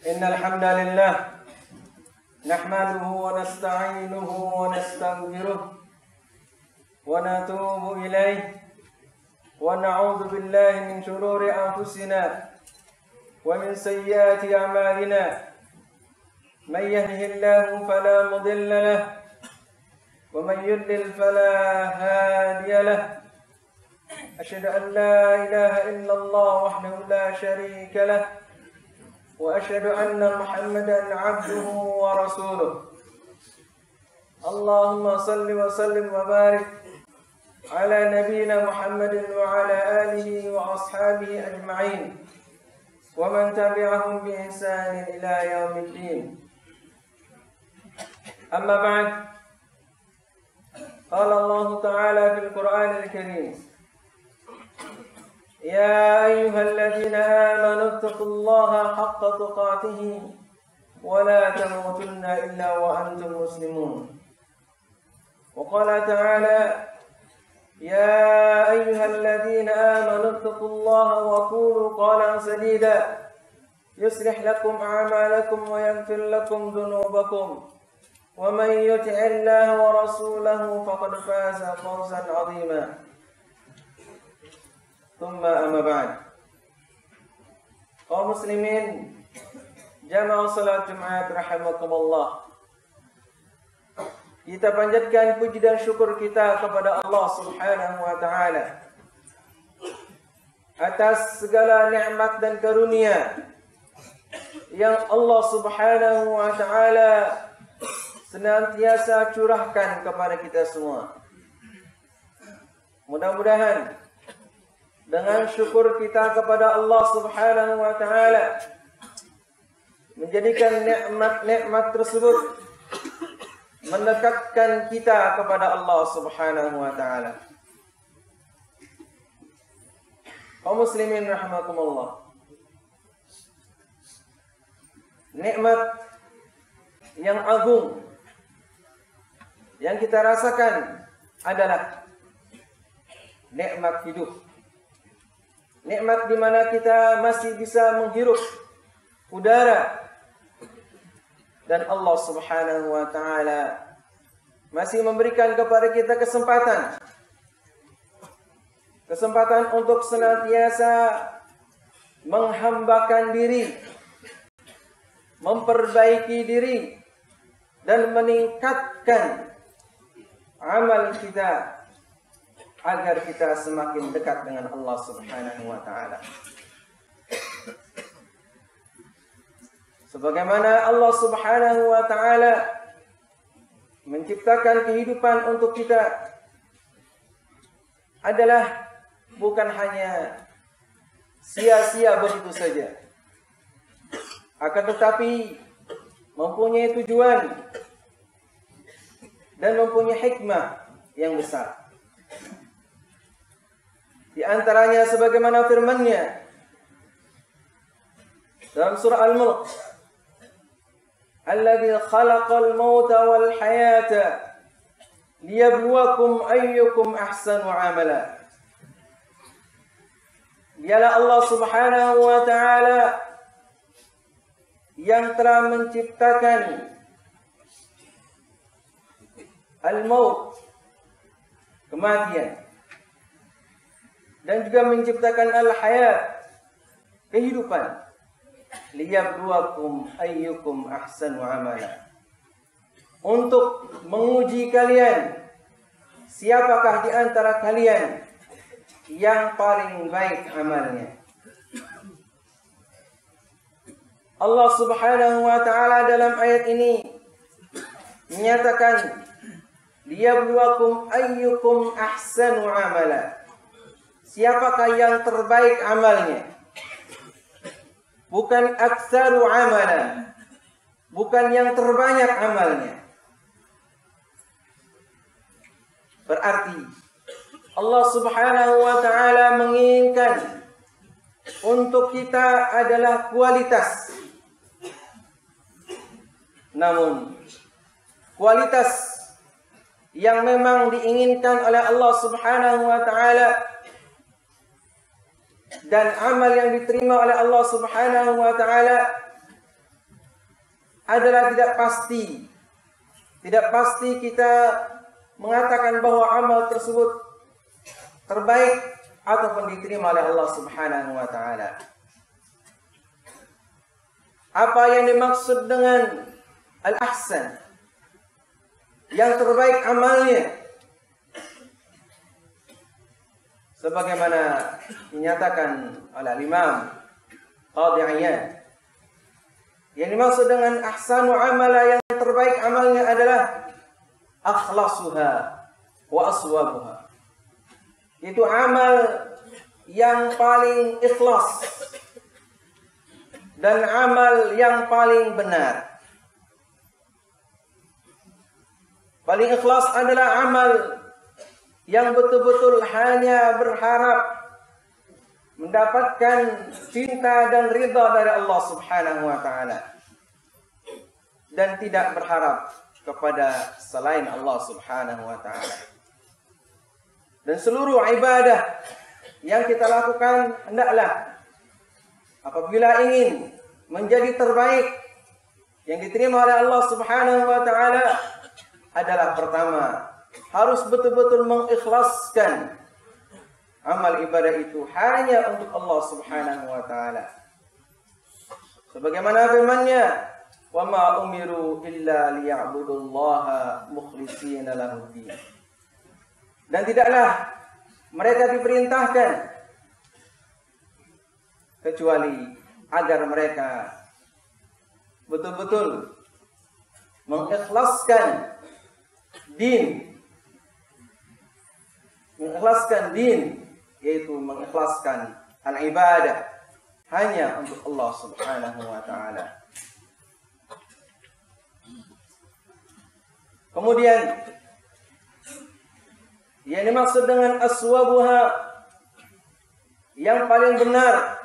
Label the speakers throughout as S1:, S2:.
S1: إن الحمد لله نحمده ونستعينه ونستغفره ونتوب إليه ونعوذ بالله من شرور أنفسنا ومن سيئات أعمالنا من يهده الله فلا مضل له ومن يضلل فلا هادي له أشهد أن لا إله إلا الله وحده لا شريك له وأشهد أن محمدا عبده ورسوله اللهم صل وسلم وبارك على نبينا محمد وعلى آله وأصحابه أجمعين ومن تبعهم بإحسان إلى يوم الدين أما بعد قال الله تعالى في القرآن الكريم يا أيها الذين آمنوا اتقوا الله حق تقاته ولا تموتن إلا وأنتم مسلمون وقال تعالى يا أيها الذين آمنوا اتقوا الله وقولوا قولا سديدا يصلح لكم أعمالكم ويغفر لكم ذنوبكم ومن يطع الله ورسوله فقد فاز فوزا عظيما ثم أما بعد kaum muslimin jamaah salat Jumat rahimakumullah, kita panjatkan puji dan syukur kita kepada Allah Subhanahu wa taala atas segala nikmat dan karunia yang Allah Subhanahu wa taala senantiasa curahkan kepada kita semua. Mudah-mudahan dengan syukur kita kepada Allah Subhanahu wa taala menjadikan nikmat-nikmat tersebut mendekatkan kita kepada Allah Subhanahu wa taala. Kaum muslimin rahimakumullah, nikmat yang agung yang kita rasakan adalah nikmat hidup. Nikmat di mana kita masih bisa menghirup udara dan Allah Subhanahu wa taala masih memberikan kepada kita kesempatan untuk senantiasa menghambakan diri, memperbaiki diri dan meningkatkan amal kita agar kita semakin dekat dengan Allah Subhanahu wa taala. Sebagaimana Allah Subhanahu wa taala menciptakan kehidupan untuk kita adalah bukan hanya sia-sia begitu saja, akan tetapi mempunyai tujuan dan mempunyai hikmah yang besar. Di antaranya sebagaimana firman-Nya dalam surah Al-Mulk, "Alladzi khalaqal mauta wal hayata liyabluwakum ayyukum ahsanu amala." Dialah Allah Subhanahu wa taala yang telah menciptakan al-maut, kematian, dan juga menciptakan al-hayat, kehidupan, liyabluwakum ayyukum ahsanu amala, untuk menguji kalian siapakah di antara kalian yang paling baik amalnya. Allah Subhanahu wa taala dalam ayat ini menyatakan liyabluwakum ayyukum ahsanu amala, siapakah yang terbaik amalnya, bukan aktsaru amalan, bukan yang terbanyak amalnya. Berarti Allah Subhanahu wa taala menginginkan untuk kita adalah kualitas. Namun kualitas yang memang diinginkan oleh Allah Subhanahu wa taala dan amal yang diterima oleh Allah Subhanahu wa taala adalah tidak pasti. Tidak pasti kita mengatakan bahwa amal tersebut terbaik ataupun diterima oleh Allah Subhanahu wa taala. Apa yang dimaksud dengan al-ahsan? Yang terbaik amalnya, sebagaimana dinyatakan oleh Imam Qadhi Iyad, yang dimaksud dengan ahsanu amala, yang terbaik amalnya adalah akhlasuha wa aswabuha. Itu amal yang paling ikhlas dan amal yang paling benar. Paling ikhlas adalah amal yang betul-betul hanya berharap mendapatkan cinta dan ridha dari Allah Subhanahu wa taala, dan tidak berharap kepada selain Allah Subhanahu wa taala. Dan seluruh ibadah yang kita lakukan hendaklah apabila ingin menjadi terbaik yang diterima oleh Allah Subhanahu wa taala adalah pertama, harus betul-betul mengikhlaskan amal ibadah itu hanya untuk Allah Subhanahu wa taala. Sebagaimana firman-Nya, "Wa ma umiru illa liya'budullaha mukhlishina lahuddin." Dan tidaklah mereka diperintahkan kecuali agar mereka betul-betul mengikhlaskan din, yaitu mengikhlaskan al-ibadah hanya untuk Allah Subhanahu wa taala. Kemudian yang dimaksud dengan aswabuha, yang paling benar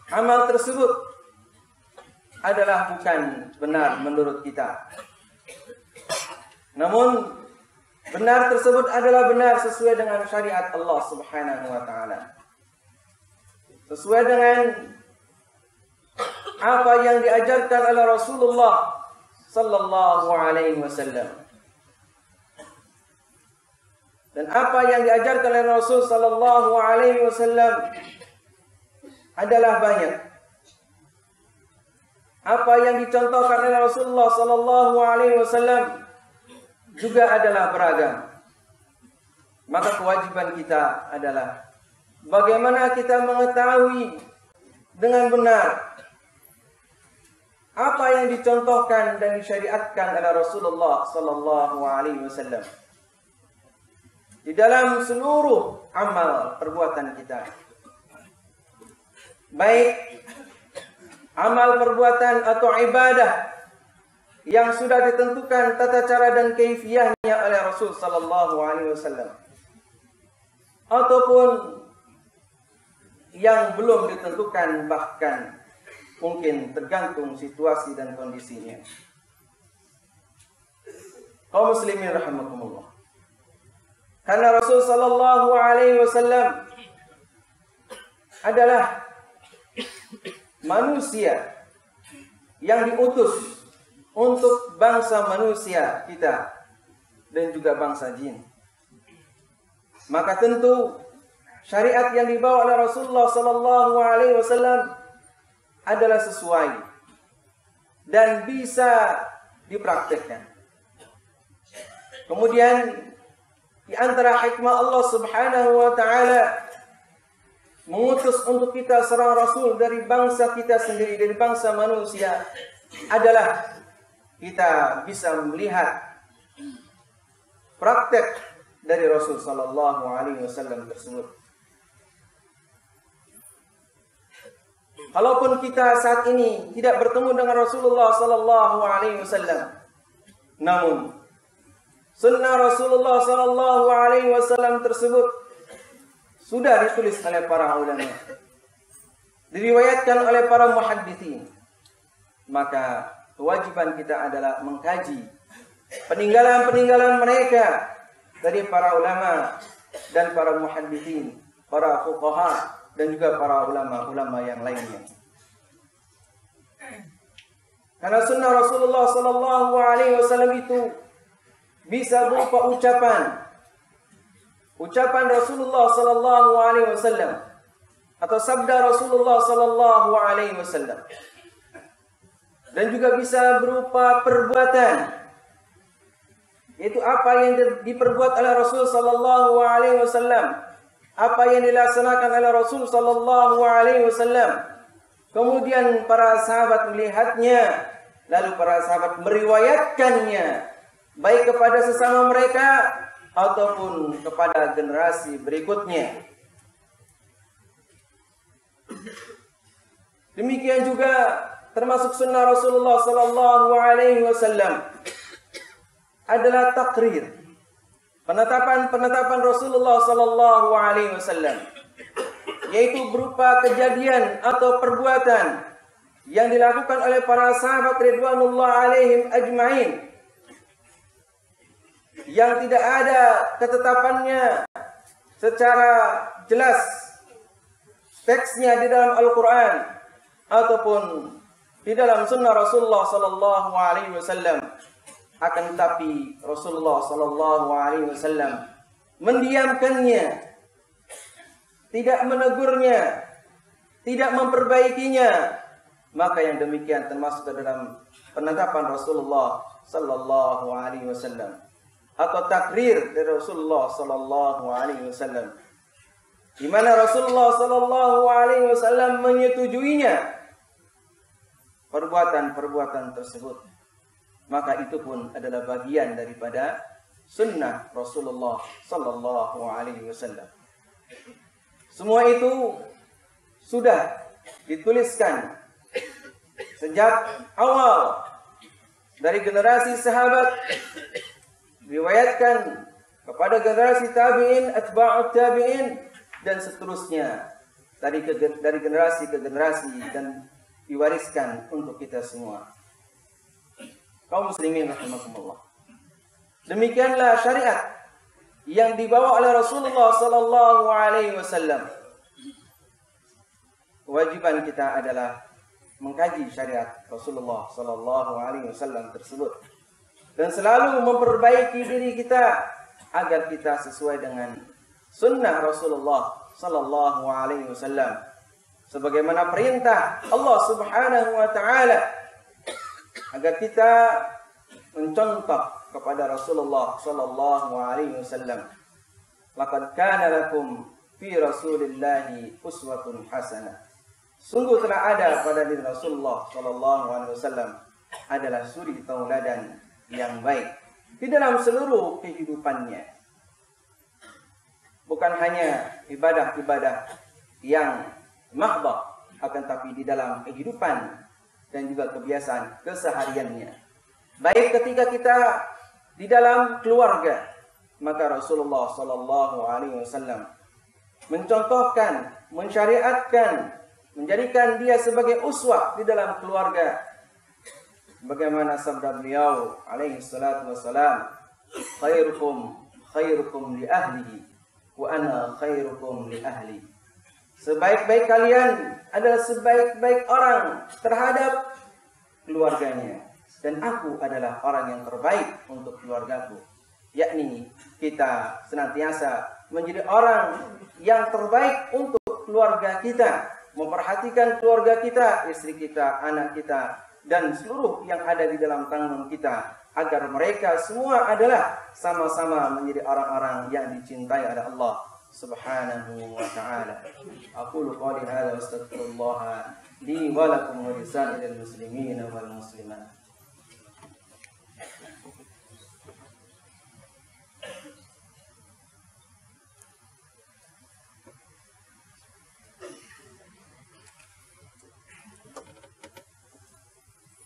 S1: amal tersebut adalah bukan benar menurut kita, namun benar tersebut adalah benar sesuai dengan syariat Allah Subhanahu wa taala, sesuai dengan apa yang diajarkan oleh Rasulullah sallallahu alaihi wasallam. Dan apa yang diajarkan oleh Rasul sallallahu alaihi wasallam adalah banyak. Apa yang dicontohkan oleh Rasulullah sallallahu alaihi wasallam juga adalah beragam. Maka kewajiban kita adalah bagaimana kita mengetahui dengan benar apa yang dicontohkan dan disyariatkan oleh Rasulullah sallallahu alaihi wasallam di dalam seluruh amal perbuatan kita. Baik amal perbuatan atau ibadah yang sudah ditentukan tata cara dan kaifiyahnya oleh Rasul sallallahu alaihi wasallam, ataupun yang belum ditentukan, bahkan mungkin tergantung situasi dan kondisinya. Kaum muslimin rahimakumullah. Karena Rasul sallallahu alaihi wasallam adalah manusia yang diutus untuk bangsa manusia kita dan juga bangsa jin. Maka tentu syariat yang dibawa oleh Rasulullah sallallahu alaihi wasallam adalah sesuai dan bisa dipraktikkan. Kemudian di antara hikmah Allah Subhanahu wa taala mengutus untuk kita seorang rasul dari bangsa kita sendiri, dari bangsa manusia, adalah kita bisa melihat praktek dari Rasul sallallahu alaihi wasallam tersebut. Kalaupun kita saat ini tidak bertemu dengan Rasulullah sallallahu alaihi wasallam, namun sunnah Rasulullah sallallahu alaihi wasallam tersebut sudah ditulis oleh para ulama, diriwayatkan oleh para muhadditsin. Maka kewajiban kita adalah mengkaji peninggalan-peninggalan mereka dari para ulama dan para muhadditsin, para fuqaha dan juga para ulama-ulama yang lainnya. Karena sunnah Rasulullah sallallahu alaihi wasallam itu bisa berupa ucapan Rasulullah sallallahu alaihi wasallam atau sabda Rasulullah sallallahu alaihi wasallam. Dan juga bisa berupa perbuatan, yaitu apa yang diperbuat oleh Rasul sallallahu alaihi wasallam, apa yang dilaksanakan oleh Rasul sallallahu alaihi wasallam. Kemudian para sahabat melihatnya, lalu para sahabat meriwayatkannya baik kepada sesama mereka ataupun kepada generasi berikutnya. Demikian juga termasuk sunnah Rasulullah sallallahu alaihi wasallam adalah takrir, penetapan Rasulullah sallallahu alaihi wasallam, yaitu berupa kejadian atau perbuatan yang dilakukan oleh para sahabat ridwanullah alaihim ajma'in, yang tidak ada ketetapannya secara jelas teksnya di dalam Al-Quran ataupun di dalam sunnah Rasulullah sallallahu alaihi wasallam. Akan tetapi Rasulullah sallallahu alaihi wasallam mendiamkannya, tidak menegurnya, tidak memperbaikinya. Maka yang demikian termasuk dalam penetapan Rasulullah sallallahu alaihi wasallam atau takrir dari Rasulullah sallallahu alaihi wasallam, di mana Rasulullah sallallahu alaihi wasallam menyetujuinya perbuatan-perbuatan tersebut. Maka itu pun adalah bagian daripada sunnah Rasulullah sallallahu alaihi wasallam. Semua itu sudah dituliskan sejak awal dari generasi sahabat, riwayatkan kepada generasi tabi'in, atba'ut tabi'in, dan seterusnya dari generasi ke generasi, dan diwariskan untuk kita semua. Kaum muslimin rahimakumullah. Demikianlah syariat yang dibawa oleh Rasulullah sallallahu alaihi wasallam. Kewajiban kita adalah mengkaji syariat Rasulullah sallallahu alaihi wasallam tersebut dan selalu memperbaiki diri kita agar kita sesuai dengan sunnah Rasulullah sallallahu alaihi wasallam sebagaimana perintah Allah Subhanahu wa taala, agar kita mencontoh kepada Rasulullah sallallahu alaihi wasallam. Laqad kana lakum fi Rasulillahi uswatun hasanah. Sungguh telah ada pada diri Rasulullah sallallahu alaihi wasallam adalah suri tauladan yang baik di dalam seluruh kehidupannya. Bukan hanya ibadah-ibadah yang mahdhah, akan tapi di dalam kehidupan dan juga kebiasaan kesehariannya. Baik ketika kita di dalam keluarga, maka Rasulullah sallallahu alaihi wasallam mencontohkan, mensyariatkan, menjadikan dia sebagai uswah di dalam keluarga. Bagaimana sabda beliau alaihi salatu wassalam, khairukum li ahlihi wa ana khairukum li ahli. Sebaik-baik kalian adalah sebaik-baik orang terhadap keluarganya, dan aku adalah orang yang terbaik untuk keluargaku. Yakni kita senantiasa menjadi orang yang terbaik untuk keluarga kita, memperhatikan keluarga kita, istri kita, anak kita, dan seluruh yang ada di dalam tanggung kita, agar mereka semua adalah sama-sama menjadi orang-orang yang dicintai oleh Allah Subhanahu wa ta'ala. Aqulu qawli hadza wa astaghfirullah li wa lakum wa lisa'iril muslimin wal muslimat.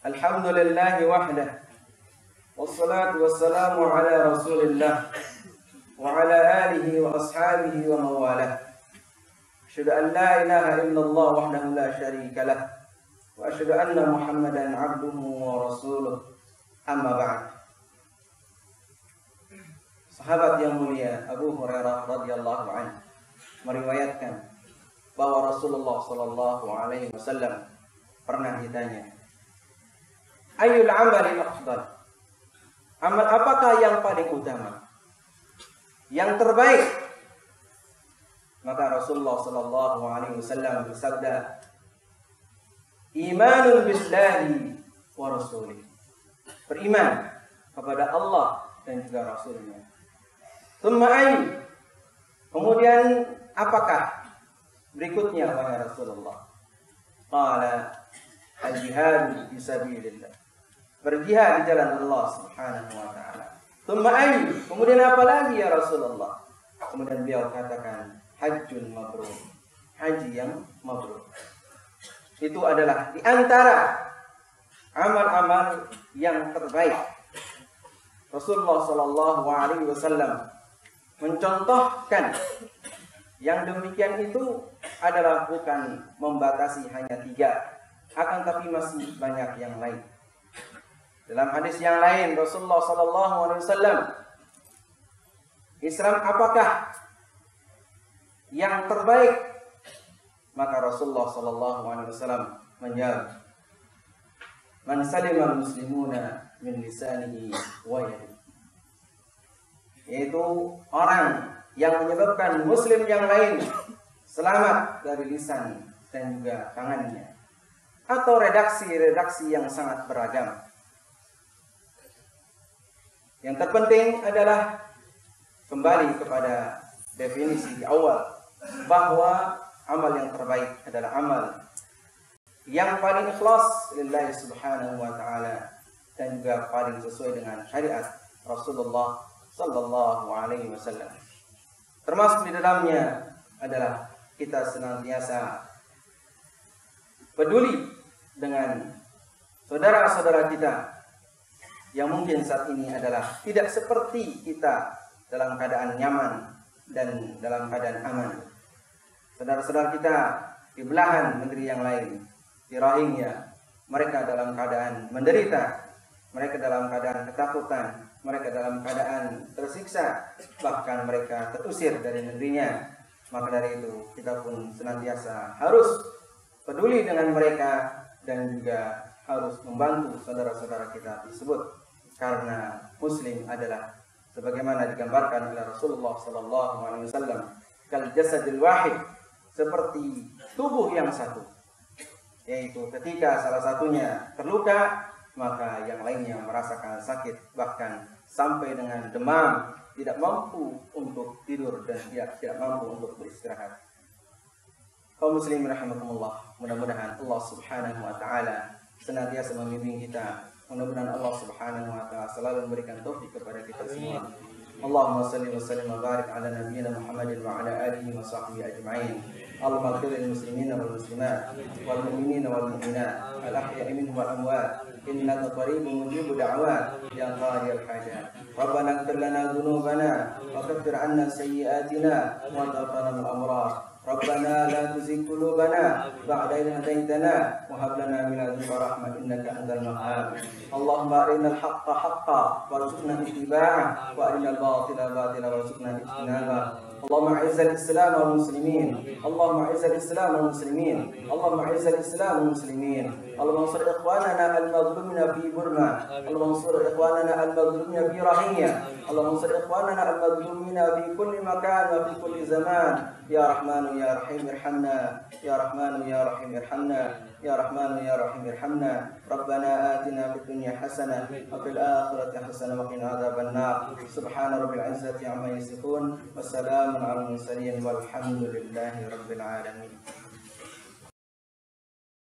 S1: Alhamdulillahi wahdah, wassalatu wassalamu ala rasulillah wa ala alihi wa ashabihi wa mawalah. Asyhadu an la ilaha illallah wahdahu la syarika lah, wa asyhadu anna Muhammadan abduhu wa rasuluh. Amma ba'd. Sahabat yang mulia Abu Hurairah radhiyallahu anhu meriwayatkan bahwa Rasulullah sallallahu alaihi wasallam pernah ditanya, Ayyul amali afdal? Amal apakah yang paling utama? Yang terbaik? Maka Rasulullah sallallahu alaihi wasallam bersabda, imanun billahi wa rasulih. Beriman kepada Allah dan juga Rasulnya. Tsumma ayy? Kemudian apakah berikutnya wahai Rasulullah? Qala al-jihad fi sabilillah. Berjihad di jalan Allah Subhanahu wa taala. Tsumma ayy? Kemudian apa lagi ya Rasulullah? Kemudian beliau katakan hajjun mabrur. Haji yang mabrur. Itu adalah di antara amal-amal yang terbaik. Rasulullah sallallahu alaihi wasallam mencontohkan yang demikian itu adalah bukan membatasi hanya 3, akan tapi masih banyak yang lain. Dalam hadis yang lain Rasulullah sallallahu alaihi wasallam, Islam apakah yang terbaik? Maka Rasulullah sallallahu alaihi wasallam menjawab, man salimal muslimuna min lisanihi wa yadihi. Yaitu orang yang menyebabkan muslim yang lain selamat dari lisan dan juga tangannya. Atau redaksi-redaksi yang sangat beragam. Yang terpenting adalah kembali kepada definisi di awal, bahwa amal yang terbaik adalah amal yang paling ikhlas lillahi subhanahu wa ta'ala dan juga paling sesuai dengan syariat Rasulullah sallallahu alaihi wasallam. Termasuk di dalamnya adalah kita senantiasa peduli dengan saudara-saudara kita yang mungkin saat ini adalah tidak seperti kita dalam keadaan nyaman dan dalam keadaan aman. Saudara-saudara kita di belahan negeri yang lain, di Rohingya, mereka dalam keadaan menderita, mereka dalam keadaan ketakutan, mereka dalam keadaan tersiksa, bahkan mereka terusir dari negerinya. Maka dari itu kita pun senantiasa harus peduli dengan mereka dan juga harus membantu saudara-saudara kita tersebut. Karena Muslim adalah sebagaimana digambarkan oleh Rasulullah sallallahu alaihi wasallam, kal jasadil wahid, seperti tubuh yang satu. Yaitu ketika salah satunya terluka, maka yang lainnya merasakan sakit, bahkan sampai dengan demam, tidak mampu untuk tidur dan tidak mampu untuk beristirahat. Kaum muslimin rahimakumullah, mudah-mudahan Allah Subhanahu wa taala senantiasa membimbing kita. Mudah-mudahan Allah Subhanahu wa taala selalu memberikan taufik kepada kita semua. Allahumma salli wa sallim wa barik ala nabiyyina Muhammadin wa ala alihi wa sahbihi ajma'in. Allahumma ighfir lil muslimina wal muslimat wal mu'minina wal mu'minat al ahya'i minhum wal amwat innaka qaribun mujibud da'wat ya qadiyal hajat. Rabbana ighfir lana dhunubana wa kaffir 'anna sayyi'atina wa tawaffana bil amrar. Rabbana la tuzigh qulubana ba'da idh hadaytana wa hab lana min ladunka rahmah innaka antal wahhab. Allahumma arinal haqqa haqqan warzuqna ittiba'ah wa arinal batila batila warzuqna ijtinabah. اللهم اعز الاسلام والمسلمين اللهم اعز الاسلام والمسلمين اللهم اعز الاسلام والمسلمين اللهم انصر اخواننا المظلومين في برما اللهم انصر اخواننا المظلومين في روهينيا اللهم انصر اخواننا المظلومين في كل مكان وفي كل زمان يا رحمن يا رحيم ارحمنا يا رحمن يا رحيم ارحمنا يا رحمن يا رحيم ارحمنا ربنا آتنا في الدنيا حسنة وفي الآخرة حسنة وقنا عذاب النار سبحان رب العزة عما يصفون والسلام على المرسلين والحمد لله رب العالمين.